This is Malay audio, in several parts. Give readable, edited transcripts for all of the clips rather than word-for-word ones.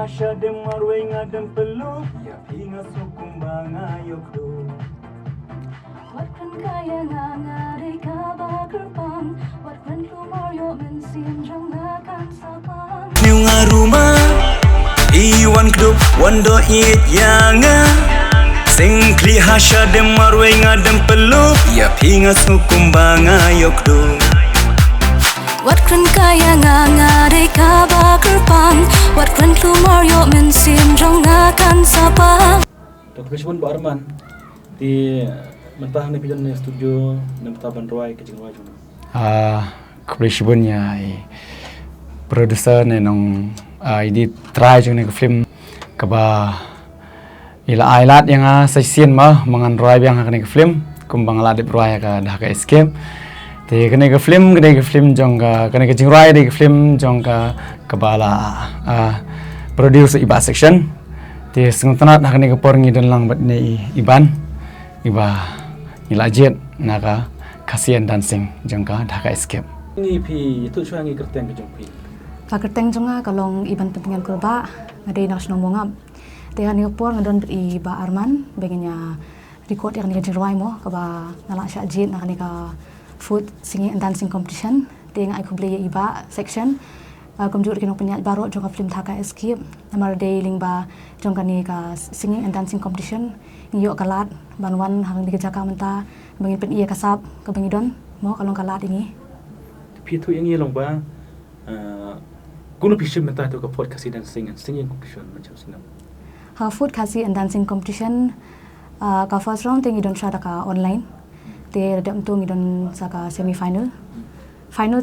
hasya demar wenga dem peluk ya hinga sukum banga yokdo Wat kan kaya ngangari kabagerpang Wat kan lumaryo mensin jong nakan sapang Nyunga rumah Iwan kdup wando it yanga Sing kli hasya demar wenga dem peluk ya hinga sukum banga yokdo Wat kan kaya ngangari kabagerpang Wat kan lumaryo mensin jong nakan sapang Dr. Shibun Pak Arman di mentah ni pijan ni studio dan taban roy ke jingwa juna. Kepresibuan ya producer ni nong ini try jung ni ke film keba ila ailat yang sesien mah mangan roy yang akan ke film kumbang alat roy ka dah ka escape te kene ke film jong ka kene ke jing roy ke film jong ka kebala producer iba section te sengtanat dah kene ke por ngi dan lang bat ni iba ilajet naka kasian dancing jangka dah escape Ni pi tu cuang ngi kerteng ke jong pi. Pakerteng jonga kalong iban pentingan kurba ngade nak senong mongap tehan ni por ngadon iba Arman bengenya record yang ni jirwai mo kaba nala sya jit nak ni ka food singing and dancing competition te ngai ko beli iba section komjur kinong penyat baru jonga film thaka escape namar day lingba jonga ni ka singing and dancing competition ngiyo kalat banwan hang di Jaka menta bengin pen iya kasap ke bengidon mo kalong kalat ini Pi tu yang long ba guna pi shim menta tu ka podcast dan singing competition macam sinam. ha food kasi and dancing competition ka first round tingi don syada ka online te radam tu ngidon saka semi final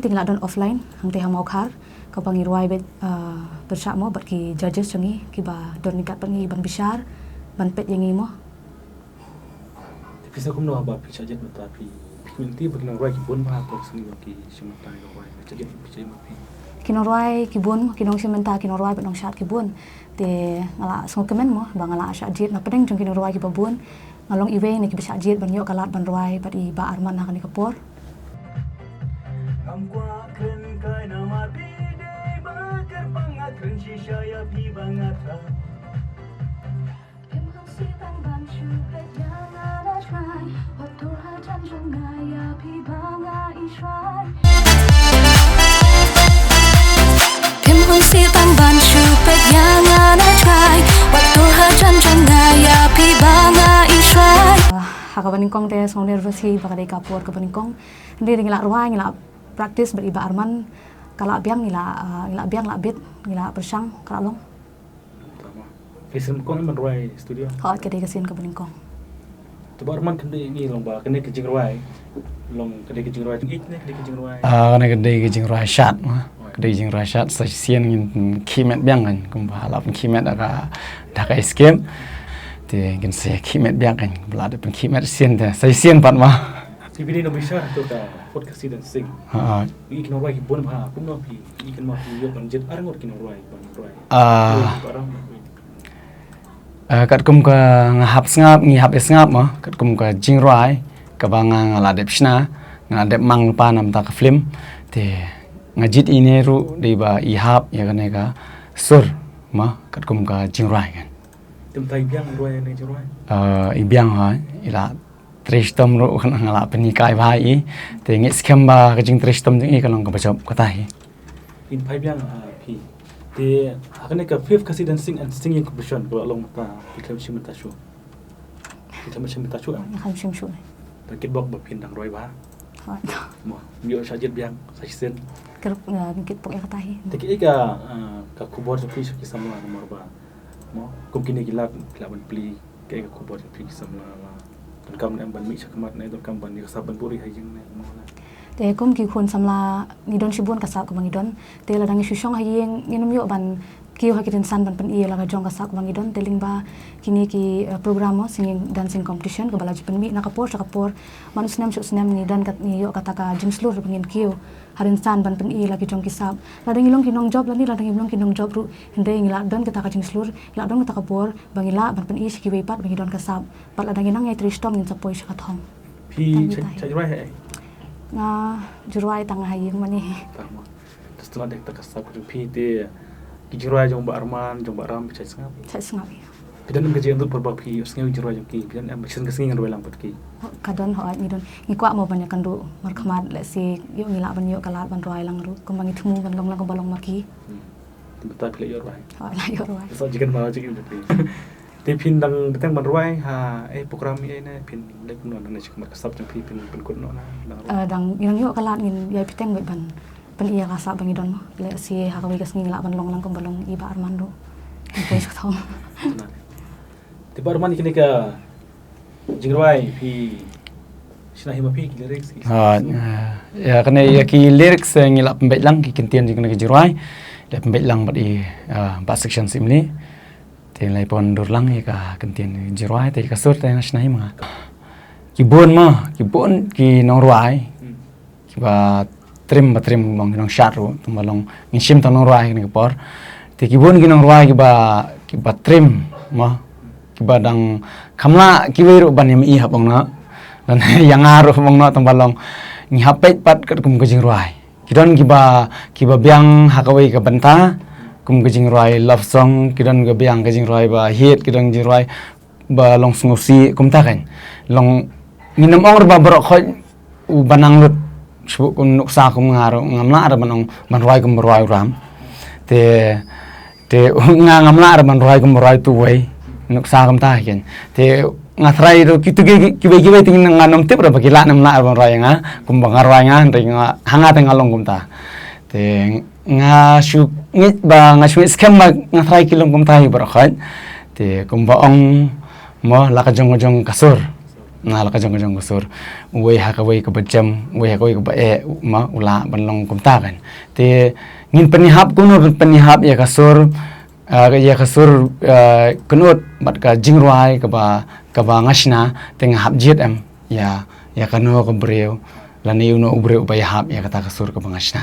tingla don offline hang te hamau khar ka pangirwai bet bersyak mo bat ki judges changi ki ba don nikat pangi ban bishar ban pet yangi mo Tapi saya kumno ba pi chajet menta pi minti bagi nang roy ki bon ba por sini ki shim menta roy chajet pi chajet pi. kinorwai kibun kinong simenta kinorwai benong syat kibun te ngala song kemen mo ba ngala syat jit na pedeng jong kinorwai ki babun ngalong iwe ni ki syat jit ban yo kalat ban rwai bat i ba Arman nak ni kapor Kamkwa kren kai nama pide bakar pangat kren shisha ya pi bangata Kim hong si bang ban shu pet yang ana try waktu hajan jangaya pi banga israi haka baningkong te song nervosi bakade kapor ke baningkong ndi ngila ruai ngila practice beriba Arman kala biang ngila biang la bit ngila persang kala long Film kong man roy studio. ha kede kesin ke baningkong Tu ba Arman kan ni long ba kan ke jing roy. Long kan ke jing roy ik ne ke jing roy. kana kedai ke jing roy shot kedai jing roy shot sesien ngin kimet biang kan kumba halap kimet aka dah ka escape te ngin se kimet biang kan belada pen kimet sien te sesien pat ma Sibini no bisa tu ka podcast dan sing. Ik no roy ki bon ba pun no pi ik no pi yo ban jet arang or ki no roy ban roy. kat kum ka ngahap ngihap ngap ma kat kum ka jing roy ka banga ngaladep shna ngadep mang pa nam ta ka film te ngajit ini ru di ba ihap ya kan ka sur ma kat kum ka jing roy kan Tem tai biang roy ne jing roy. Ibiang ha ila tristom ru kan ngala penikai bai te ngi scam ba ka jing tristom jing i kalong ka bachop ka tahi In pai biang pi. Te akan ka fifth kasi dan singing competition ko long ta ikam shim ta show. Ikam shim ta show. yang ham shim shu Takit bok ba pindang roy ba. ha Mo yo sajet biang sa sen. keruk ngikit pok ya katahi Takit ika ka kubor sa fish ki samla nomor ba. Mo kum kini gila ban pli ka ika kubor sa fish samla ma. Dan kam ban mi sa kamat na don kam ban ni saban puri hai jing na mo na. te kom ki khun samla ngidon shibun kasap ko mangidon te la dangi shushong hayeng nginum yo ban kiyo hakitin san ban pen iya la jong kasap ko mangidon te lingba kini ki program mo singing dancing competition ko balaji pen mi nakapor sa kapor manus nem snam ni dan kat ni yo kataka jingslur pengin kiyo harin san ban pen iya lagi jong kisap la dangi long kinong job la ni la dangi long kinong job ru hinde ngila don kataka jingslur la don kataka bor bangila ban pen iya sikiwe pat bangidon kasap pat la dangi nang ngai tristom ngin sapoi sa kathong Pi chai roy hai. na juruai tangah hayeng mani Tama. Terus tu ada kita kasap ku pi te Kijirwai jong ba Arman jong ba Ram cai sengap. Cai sengap ya. Pidan kerja untuk berbagi sengaja jirwai jong ki. Pidan am sen kesini ngan lang pat ki. Kadon ho ai ngidon ngikwa mo banyak kandu markhamat le si yo ngila ban yo kalat ban roi lang ru kumbang itmu ban long lang balong maki. Betul pilih jirwai. Ho la yo roi. So jikan mau jikan tapi. Tapi pin dang datang banruai ha program ini na pin lek non na cik kasap jong pin kun no na Dang ngidon yo kalat ngin yai piteng bai ban pen iya kasa bang ngidon mo le si hakawi kas ngila ban long lang balong iba Armando. Ibu sakau. Tiba Arman kini ka jirwai pi sinahi mapi lyrics. Ya kena ya ki lyrics ngilap pembet lang ki kintian jing ke jirwai. Le pembet lang badi ba section simli. Te lai pon dur lang ka kintian jirwai te kasur te sinahi mga. Kibon ki nong ruai. Ki ba trim bang nong sharu tumalong ngishim ta nong ruai ni por. Te kibon ki nong ruai ki ba trim ma ki ba dang kamla ki weru ban yam i hapong na. Dan yang ngaruh mong no tambalong ni hapet pat kat kum kejing ruai. Kidon kiba biang hakawai ka banta kum kejing ruai love song kidon ga biang kejing ruai ba hit kidon kejing ruai ba long sungusi kum ta kan. Long minum ong ba borok khoj u banang lut sbu kun nuksa kum ngaruh ngamla ada banong ban ruai kum ruai ram. Te ngamla ada ban ruai kum ruai tu wei nuksa kum ta kan. Te ngatrai itu kibai tingin nganom tip berapa kila nam la raya nga kumbang raya nga ringa hangat ngalong kumta te ngasu ngit ba ngasu scam ngatrai kilong kumta hi berakhat te kumbang mo lakajong kasur na lakajong kasur we hakawai ke bejam we hakawai ke bae ma ula banlong kumta kan te ngin penihap kuno penihap ya kasur kenut bat ka jingruai ka ba ngasna tengah habjit ya kanu ka breu lani uno ubreu ba hab ya kata kasur ka ngasna